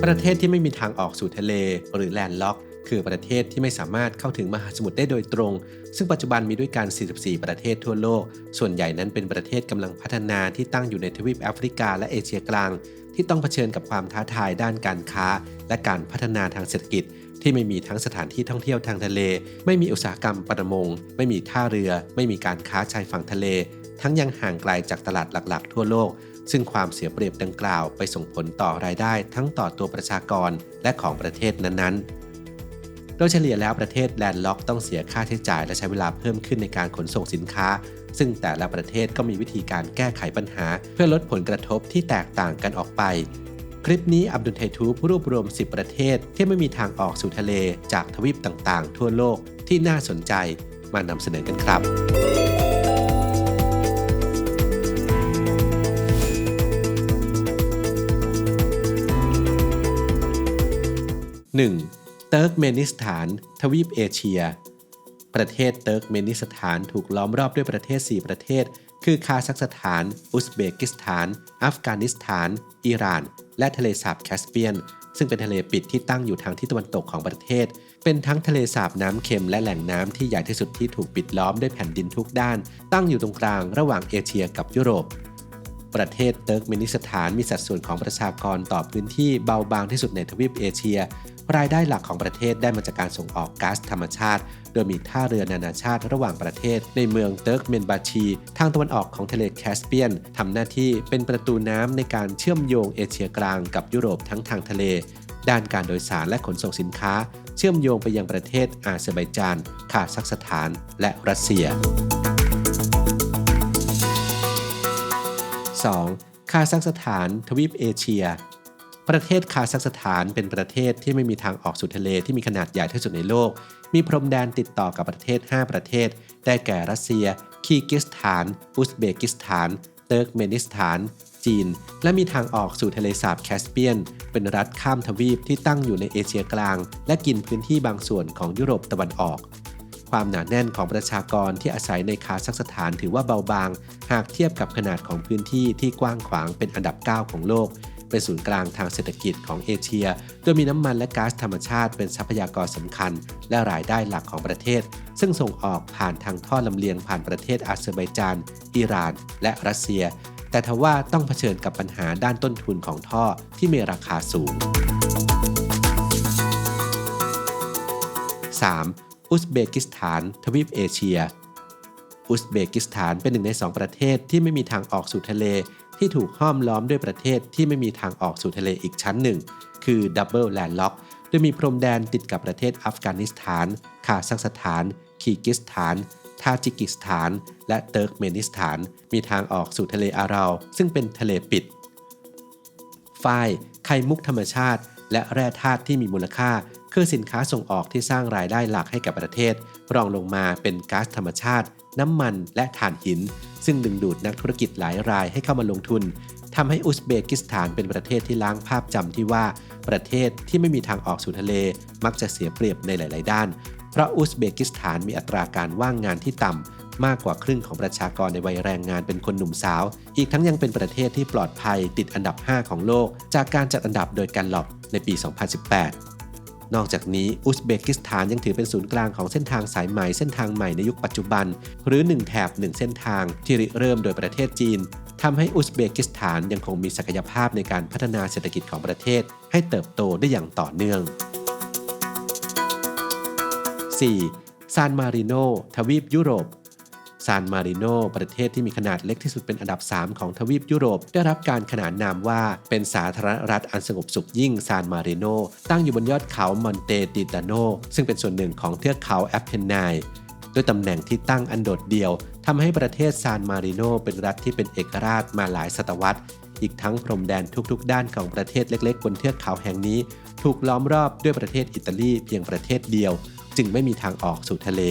ประเทศที่ไม่มีทางออกสู่ทะเลหรือแลนด์ล็อกคือประเทศที่ไม่สามารถเข้าถึงมหาสมุทรได้โดยตรงซึ่งปัจจุบันมีด้วยกัน44ประเทศทั่วโลกส่วนใหญ่นั้นเป็นประเทศกำลังพัฒนาที่ตั้งอยู่ในทวีปแอฟริกาและเอเชียกลางที่ต้องเผชิญกับความท้าทายด้านการค้าและการพัฒนาทางเศรษฐกิจที่ไม่มีทั้งสถานที่ท่องเที่ยวทางทะเลไม่มีอุตสาหกรรมประมงไม่มีท่าเรือไม่มีการค้าชายฝั่งทะเลทั้งยังห่างไกลจากตลาดหลักๆทั่วโลกซึ่งความเสียเปรียบดังกล่าวไปส่งผลต่อรายได้ทั้งต่อตัวประชากรและของประเทศนั้นๆโดยเฉลี่ยแล้วประเทศแลนด์ล็อกต้องเสียค่าใช้จ่ายและใช้เวลาเพิ่มขึ้นในการขนส่งสินค้าซึ่งแต่ละประเทศก็มีวิธีการแก้ไขปัญหาเพื่อลดผลกระทบที่แตกต่างกันออกไปคลิปนี้อับดุลไททูบรวบรวม10ประเทศที่ไม่มีทางออกสู่ทะเลจากทวีปต่างๆทั่วโลกที่น่าสนใจมานำเสนอกันครับ 1. เติร์กเมนิสถานทวีปเอเชียประเทศเติร์กเมนิสถานถูกล้อมรอบด้วยประเทศ4ประเทศคือคาซัคสถานอุซเบกิสถานอัฟกานิสถานอิหร่านและทะเลสาบแคสเปียนซึ่งเป็นทะเลปิดที่ตั้งอยู่ทางทิศตะวันตกของประเทศเป็นทั้งทะเลสาบน้ำเค็มและแหล่งน้ำที่ใหญ่ที่สุดที่ถูกปิดล้อมด้วยแผ่นดินทุกด้านตั้งอยู่ตรงกลางระหว่างเอเชียกับยุโรปประเทศเติร์กเมนิสถานมีสัดส่วนของประชากรต่อพื้นที่เบาบางที่สุดในทวีปเอเชียรายได้หลักของประเทศได้มาจากการส่งออกก๊าซธรรมชาติโดยมีท่าเรือนานาชาติระหว่างประเทศในเมืองเติร์กเมนบาชีทางตะวันออกของทะเลแคสเปียนทำหน้าที่เป็นประตูน้ำในการเชื่อมโยงเอเชียกลางกับยุโรปทั้งทางทะเลด้านการโดยสารและขนส่งสินค้าเชื่อมโยงไปยังประเทศอาเซอร์ไบจานคาซัคสถานและรัสเซีย 2. คาซัคสถานทวีปเอเชียประเทศคาซัคสถานเป็นประเทศที่ไม่มีทางออกสู่ทะเลที่มีขนาดใหญ่ที่สุดในโลกมีพรมแดนติดต่อกับประเทศ5ประเทศได้แก่รัสเซียคีร์กิสถานอุซเบกิสถานเติร์กเมนิสถานจีนและมีทางออกสู่ทะเลสาบแคสเปียนเป็นรัฐข้ามทวีปที่ตั้งอยู่ในเอเชียกลางและกินพื้นที่บางส่วนของยุโรปตะวันออกความหนาแน่นของประชากรที่อาศัยในคาซัคสถานถือว่าเบาบางหากเทียบกับขนาดของพื้นที่ที่กว้างขวางเป็นอันดับ9ของโลกเป็นศูนย์กลางทางเศรษฐกิจของเอเชียโดยมีน้ำมันและก๊าซธรรมชาติเป็นทรัพยากรสำคัญและรายได้หลักของประเทศซึ่งส่งออกผ่านทางท่อลำเลียงผ่านประเทศอาเซอร์ไบจานอิหร่านและรัสเซียแต่ทว่าต้องเผชิญกับปัญหาด้านต้นทุนของท่อที่มีราคาสูง 3. อุซเบกิสถานทวีปเอเชียอุซเบกิสถานเป็นหนึ่งใน2ประเทศที่ไม่มีทางออกสู่ทะเลที่ถูกห้อมล้อมด้วยประเทศที่ไม่มีทางออกสู่ทะเลอีกชั้นหนึ่งคือดับเบิลแลนด์ล็อกโดยมีพรมแดนติดกับประเทศอัฟกานิสถานคาซัคสถานคีร์กิสถานทาจิกิสถานและเติร์กเมนิสถานมีทางออกสู่ทะเลอารัลซึ่งเป็นทะเลปิดฝ้ายไข่มุกธรรมชาติและแร่ธาตุที่มีมูลค่าคือสินค้าส่งออกที่สร้างรายได้หลักให้กับประเทศรองลงมาเป็นก๊าซธรรมชาติน้ำมันและถ่านหินซึ่งดึงดูดนักธุรกิจหลายรายให้เข้ามาลงทุนทำให้อุซเบกิสถานเป็นประเทศที่ล้างภาพจำที่ว่าประเทศที่ไม่มีทางออกสู่ทะเลมักจะเสียเปรียบในหลายๆด้านเพราะอุซเบกิสถานมีอัตราการว่างงานที่ต่ำมากกว่าครึ่งของประชากรในวัยแรงงานเป็นคนหนุ่มสาวอีกทั้งยังเป็นประเทศที่ปลอดภัยติดอันดับ5ของโลกจากการจัดอันดับโดยการล็อบในปี 2018 นอกจากนี้อุซเบกิสถานยังถือเป็นศูนย์กลางของเส้นทางสายไหมเส้นทางใหม่ในยุคปัจจุบันหรือ1แถบ1เส้นทางที่ริเริ่มโดยประเทศจีนทำให้อุซเบกิสถานยังคงมีศักยภาพในการพัฒนาเศรษฐกิจของประเทศให้เติบโตได้อย่างต่อเนื่อง 4. ซานมาริโนทวีปยุโรปซานมาริโนประเทศที่มีขนาดเล็กที่สุดเป็นอันดับ3ของทวีปยุโรปได้รับการขนานนามว่าเป็นสาธารณรัฐอันสงบสุขยิ่งซานมาริโนตั้งอยู่บนยอดเขามอนเตติตาโนซึ่งเป็นส่วนหนึ่งของเทือกเขาแอปเพนไนน์ด้วยตำแหน่งที่ตั้งอันโดดเดี่ยวทำให้ประเทศซานมาริโนเป็นรัฐที่เป็นเอกราชมาหลายศตวรรษอีกทั้งพรมแดนทุกๆด้านของประเทศเล็กๆบนเทือกเขาแห่งนี้ถูกล้อมรอบด้วยประเทศอิตาลีเพียงประเทศเดียวจึงไม่มีทางออกสู่ทะเล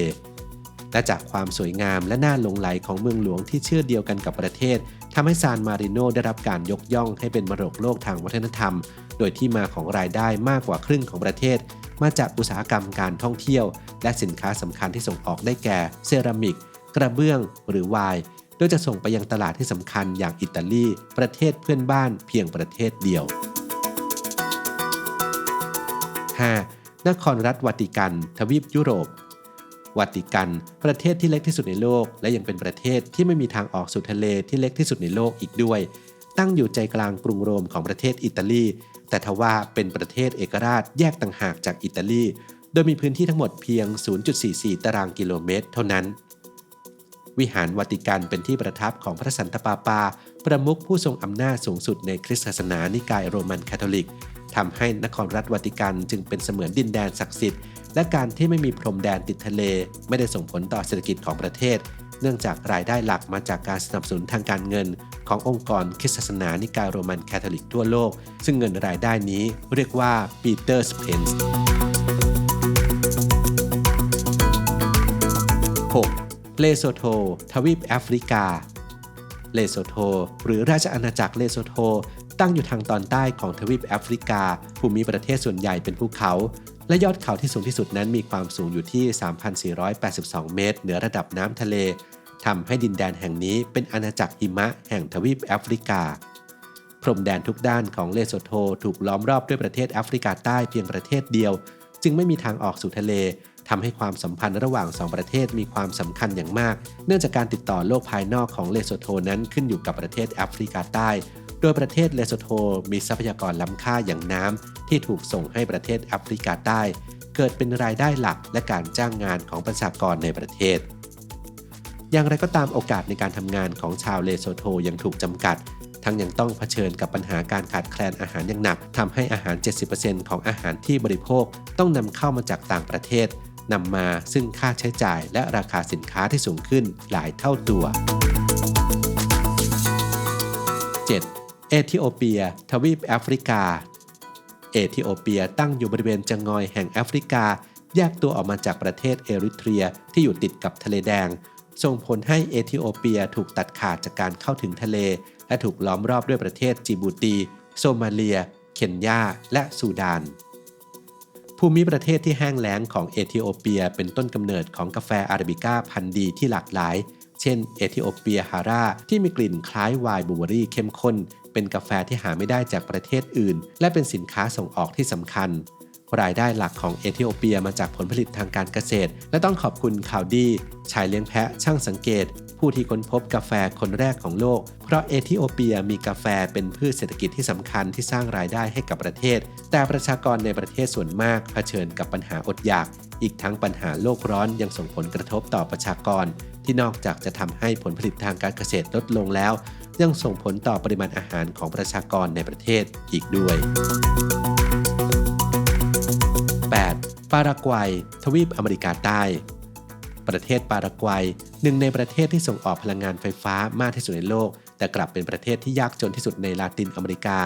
และจากความสวยงามและน่าหลงไหลของเมืองหลวงที่เชื่อเดียวกันกับประเทศทำให้ซานมาริโนได้รับการยกย่องให้เป็นมรดกโลกทางวัฒนธรรมโดยที่มาของรายได้มากกว่าครึ่งของประเทศมาจากอุตสาหกรรมการท่องเที่ยวและสินค้าสำคัญที่ส่งออกได้แก่เซรามิกกระเบื้องหรือไวน์โดยจะส่งไปยังตลาดที่สำคัญอย่างอิตาลีประเทศเพื่อนบ้านเพียงประเทศเดียว 5. นครรัฐวาติกันทวีปยุโรปวาติกันประเทศที่เล็กที่สุดในโลกและยังเป็นประเทศที่ไม่มีทางออกสู่ทะเลที่เล็กที่สุดในโลกอีกด้วยตั้งอยู่ใจกลางกรุงโรมของประเทศอิตาลีแต่ทว่าเป็นประเทศเอกราชแยกต่างหากจากอิตาลีโดยมีพื้นที่ทั้งหมดเพียง 0.44 ตารางกิโลเมตรเท่านั้นวิหารวาติกันเป็นที่ประทับของพระสันตะปาปาประมุขผู้ทรงอำนาจสูงสุดในคริสตศาสนานิกายโรมันคาทอลิกทำให้นครรัฐวาติกันจึงเป็นเสมือนดินแดนศักดิ์สิทธิ์และการที่ไม่มีพรมแดนติดทะเลไม่ได้ส่งผลต่อเศรษฐกิจของประเทศเนื่องจากรายได้หลักมาจากการสนับสนุนทางการเงินขององค์กรคริสตศาสนานิกายโรมันคาทอลิกทั่วโลกซึ่งเงินรายได้นี้เรียกว่าปีเตอร์สเพนส์ 6. เลโซโธทวีปแอฟริกาเลโซโธหรือราชอาณาจักรเลโซโธตั้งอยู่ทางตอนใต้ของทวีปแอฟริกาภูมิประเทศส่วนใหญ่เป็นภูเขาและยอดเขาที่สูงที่สุดนั้นมีความสูงอยู่ที่ 3,482 เมตรเหนือระดับน้ำทะเลทำให้ดินแดนแห่งนี้เป็นอาณาจักรหิมะแห่งทวีปแอฟริกาพรมแดนทุกด้านของเลโซโธถูกล้อมรอบด้วยประเทศแอฟริกาใต้เพียงประเทศเดียวจึงไม่มีทางออกสู่ทะเลทำให้ความสัมพันธ์ระหว่าง2ประเทศมีความสำคัญอย่างมากเนื่องจากการติดต่อโลกภายนอกของเลโซโธนั้นขึ้นอยู่กับประเทศแอฟริกาใต้โดยประเทศเลโซโธมีทรัพยากรล้ำค่าอย่างน้ำที่ถูกส่งให้ประเทศแอฟริกาใต้เกิดเป็นรายได้หลักและการจ้างงานของประชากรในประเทศอย่างไรก็ตามโอกาสในการทำงานของชาวเลโซโธยังถูกจำกัดทั้งยังต้องเผชิญกับปัญหาการขาดแคลนอาหารอย่างหนักทำให้อาหาร 70% ของอาหารที่บริโภคต้องนำเข้ามาจากต่างประเทศนำมาซึ่งค่าใช้จ่ายและราคาสินค้าที่สูงขึ้นหลายเท่าตัว 7. เอธิโอเปียทวีปแอฟริกาเอธิโอเปียตั้งอยู่บริเวณจังงอยแห่งแอฟริกาแยกตัวออกมาจากประเทศเอริเทรียที่อยู่ติดกับทะเลแดงส่งผลให้เอธิโอเปียถูกตัดขาดจากการเข้าถึงทะเลและถูกล้อมรอบด้วยประเทศจิบูตีโซมาเลียเคนยาและซูดานภูมิประเทศที่แห้งแล้งของเอธิโอเปียเป็นต้นกำเนิดของกาแฟอาราบิก้าพันธุ์ดีที่หลากหลายเช่นเอธิโอเปียฮาราที่มีกลิ่นคล้ายไวน์บลูเบอรี่เข้มข้นเป็นกาแฟที่หาไม่ได้จากประเทศอื่นและเป็นสินค้าส่งออกที่สำคัญรายได้หลักของเอธิโอเปียมาจากผลผลิตทางการเกษตรและต้องขอบคุณข่าวดีชายเลี้ยงแพะช่างสังเกตผู้ที่ค้นพบกาแฟคนแรกของโลกเพราะเอธิโอเปียมีกาแฟเป็นพืชเศรษฐกิจที่สำคัญที่สร้างรายได้ให้กับประเทศแต่ประชากรในประเทศส่วนมากเผชิญกับปัญหาอดอยากอีกทั้งปัญหาโลกร้อนยังส่งผลกระทบต่อประชากรที่นอกจากจะทำให้ผลผลิตทางการเกษตรลดลงแล้วยังส่งผลต่อปริมาณอาหารของประชากรในประเทศอีกด้วย 8. ปารากวัยทวีปอเมริกาใต้ประเทศปารากวัยหนึ่งในประเทศที่ส่งออกพลังงานไฟฟ้ามากที่สุดในโลกแต่กลับเป็นประเทศที่ยากจนที่สุดในลาตินอเมริกา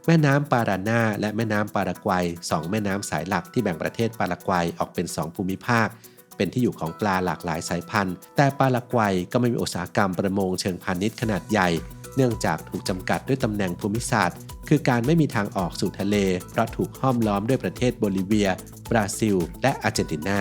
แม่น้ำปารานาและแม่น้ำปารากวัย2แม่น้ำสายหลักที่แบ่งประเทศปารากวัยออกเป็น2ภูมิภาคเป็นที่อยู่ของปลาหลากหลายสายพันธุ์แต่ปารากวัยก็ไม่มีอุตสาหกรรมประมงเชิงพาณิชย์ขนาดใหญ่เนื่องจากถูกจำกัดด้วยตำแหน่งภูมิศาสตร์คือการไม่มีทางออกสู่ทะเลเพราะถูกห้อมล้อมด้วยประเทศโบลิเวียบราซิลและอาร์เจนตินา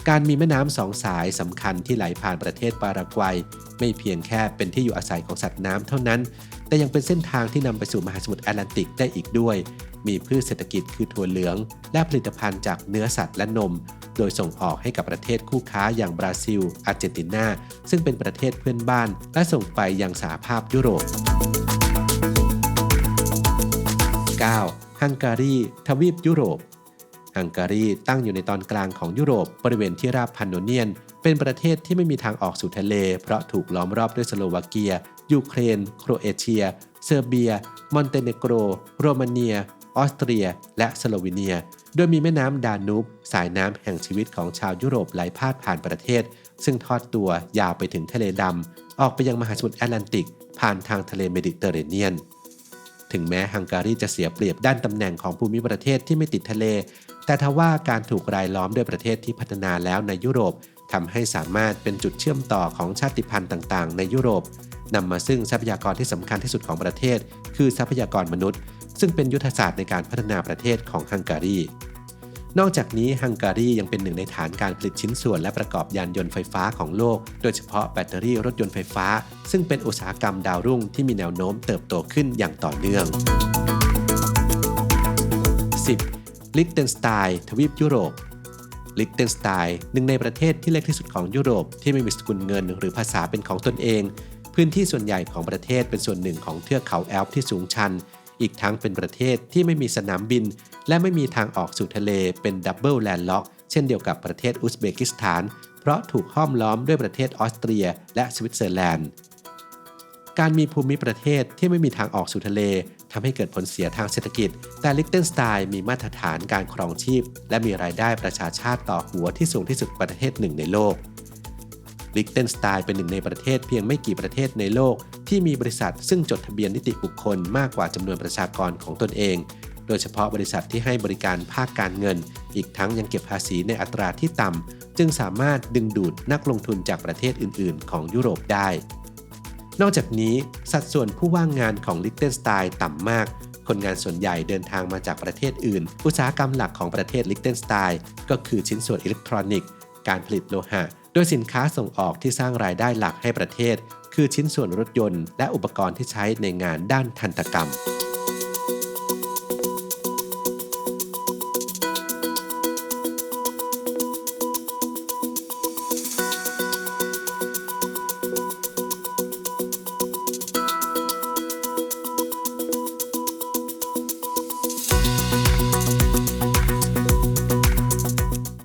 การมีแม่น้ำ2สายสำคัญที่ไหลผ่านประเทศปารากวัยไม่เพียงแค่เป็นที่อยู่อาศัยของสัตว์น้ำเท่านั้นแต่ยังเป็นเส้นทางที่นำไปสู่มหาสมุทรแอตแลนติกได้อีกด้วยมีพืชเศรษฐกิจคือถั่วเหลืองและผลิตภัณฑ์จากเนื้อสัตว์และนมโดยส่งออกให้กับประเทศคู่ค้าอย่างบราซิลอาร์เจนตินาซึ่งเป็นประเทศเพื่อนบ้านและส่งไปยังสหภาพยุโรป 9. ฮังการีทวีปยุโรปฮังการีตั้งอยู่ในตอนกลางของยุโรปบริเวณที่ราบพันโนเนียนเป็นประเทศที่ไม่มีทางออกสู่ทะเลเพราะถูกล้อมรอบด้วยสโลวาเกียยูเครนโครเอเชียเซอร์เบียมอนเตเนโกรโรมาเนียออสเตรียและสโลวีเนียโดยมีแม่น้ำดานูบสายน้ำแห่งชีวิตของชาวยุโรปไหลพาดผ่านประเทศซึ่งทอดตัวยาวไปถึงทะเลดำออกไปยังมหาสมุทรแอตแลนติกผ่านทางทะเลเมดิเตอร์เรเนียนถึงแม้ฮังการีจะเสียเปรียบด้านตำแหน่งของภูมิประเทศที่ไม่ติดทะเลแต่ทว่าการถูกรายล้อมด้วยประเทศที่พัฒนาแล้วในยุโรปทำให้สามารถเป็นจุดเชื่อมต่อของชาติพันธุ์ต่างๆในยุโรปนำมาซึ่งทรัพยากรที่สำคัญที่สุดของประเทศคือทรัพยากรมนุษย์ซึ่งเป็นยุทธศาสตร์ในการพัฒนาประเทศของฮังการีนอกจากนี้ฮังการียังเป็นหนึ่งในฐานการผลิตชิ้นส่วนและประกอบยานยนต์ไฟฟ้าของโลกโดยเฉพาะแบตเตอรี่รถยนต์ไฟฟ้าซึ่งเป็นอุตสาหกรรมดาวรุ่งที่มีแนวโน้มเติบโตขึ้นอย่างต่อเนื่อง 10. ลิกเทนสไตน์ทวีปยุโรปลิกเทนสไตน์หนึ่งในประเทศที่เล็กที่สุดของยุโรปที่ไม่มีสกุลเงินหรือภาษาเป็นของตนเองพื้นที่ส่วนใหญ่ของประเทศเป็นส่วนหนึ่งของเทือกเขาแอลป์ที่สูงชันอีกทั้งเป็นประเทศที่ไม่มีสนามบินและไม่มีทางออกสู่ทะเลเป็นดับเบิลแลนด์ล็อกเช่นเดียวกับประเทศอุซเบกิสถานเพราะถูกห้อมล้อมด้วยประเทศออสเตรียและสวิตเซอร์แลนด์การมีภูมิประเทศที่ไม่มีทางออกสู่ทะเลทำให้เกิดผลเสียทางเศรษฐกิจแต่ลิกเทนสไตน์มีมาตรฐานการครองชีพและมีรายได้ประชาชาติต่อหัวที่สูงที่สุดประเทศหนึ่งในโลกลิกเทนสไตน์เป็นหนึ่งในประเทศเพียงไม่กี่ประเทศในโลกที่มีบริษัทซึ่งจดทะเบียนนิติบุคคลมากกว่าจำนวนประชากรของตนเองโดยเฉพาะบริษัทที่ให้บริการภาคการเงินอีกทั้งยังเก็บภาษีในอัตราที่ต่ำจึงสามารถดึงดูดนักลงทุนจากประเทศอื่นๆของยุโรปได้นอกจากนี้สัดส่วนผู้ว่างงานของลิกเทนสไตน์ต่ำมากคนงานส่วนใหญ่เดินทางมาจากประเทศอื่นอุตสาหกรรมหลักของประเทศลิกเทนสไตน์ก็คือชิ้นส่วนอิเล็กทรอนิกส์การผลิตโลหะโดยสินค้าส่งออกที่สร้างรายได้หลักให้ประเทศคือชิ้นส่วนรถยนต์และอุปกรณ์ที่ใช้ในงานด้านทันตกรรม